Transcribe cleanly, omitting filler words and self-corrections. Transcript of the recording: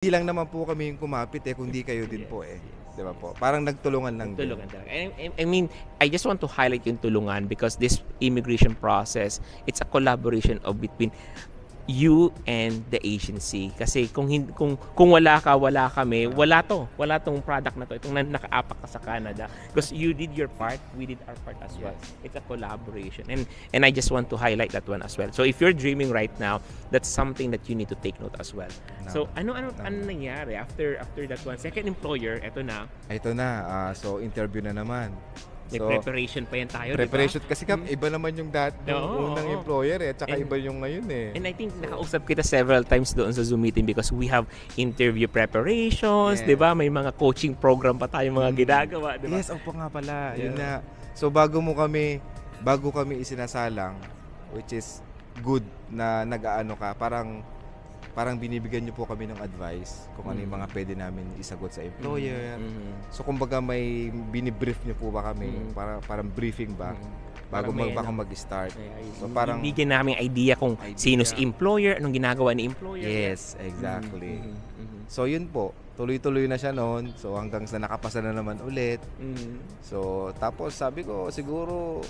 Hindi lang naman po kami yung kumapit kundi kayo din po 'di ba po? Parang nagtulungan lang din. Tulungan talaga. I mean, I just want to highlight yung tulungan because this immigration process, it's a collaboration of between you and the agency. Kasi kung wala ka, wala kami, wala to. Wala tong product na to. Itong nakaapak ka sa Canada. Because you did your part, we did our part as well. It's a collaboration. And I just want to highlight that one as well. So if you're dreaming right now, that's something that you need to take note as well. So ano nangyari after that one? Second employer, eto na. Ito na, so interview na naman. May So, preparation pa yan tayo, preparation diba? kasi iba naman yung unang employer at saka iba yung ngayon And I think nakausap kita several times doon sa Zoom meeting because we have interview preparations, Yes. 'di ba? May mga coaching program pa tayong mga ginagawa, 'di ba? Yes, opo nga pala. Yun Yeah. na. So bago kami isinasalang, which is good na nag-aano ka, parang binibigyan niyo po kami ng advice kung ano yung mga pwede namin isagot sa employer. So kumbaga may binibrief niyo po ba kami, parang briefing ba bago Parang may mag-start. So So parang bigyan namin idea kung sino si employer, anong ginagawa ni employer. yes, exactly. So yun po, tuloy-tuloy na siya noon. So hanggang sa nakapasa na naman ulit. So tapos sabi ko siguro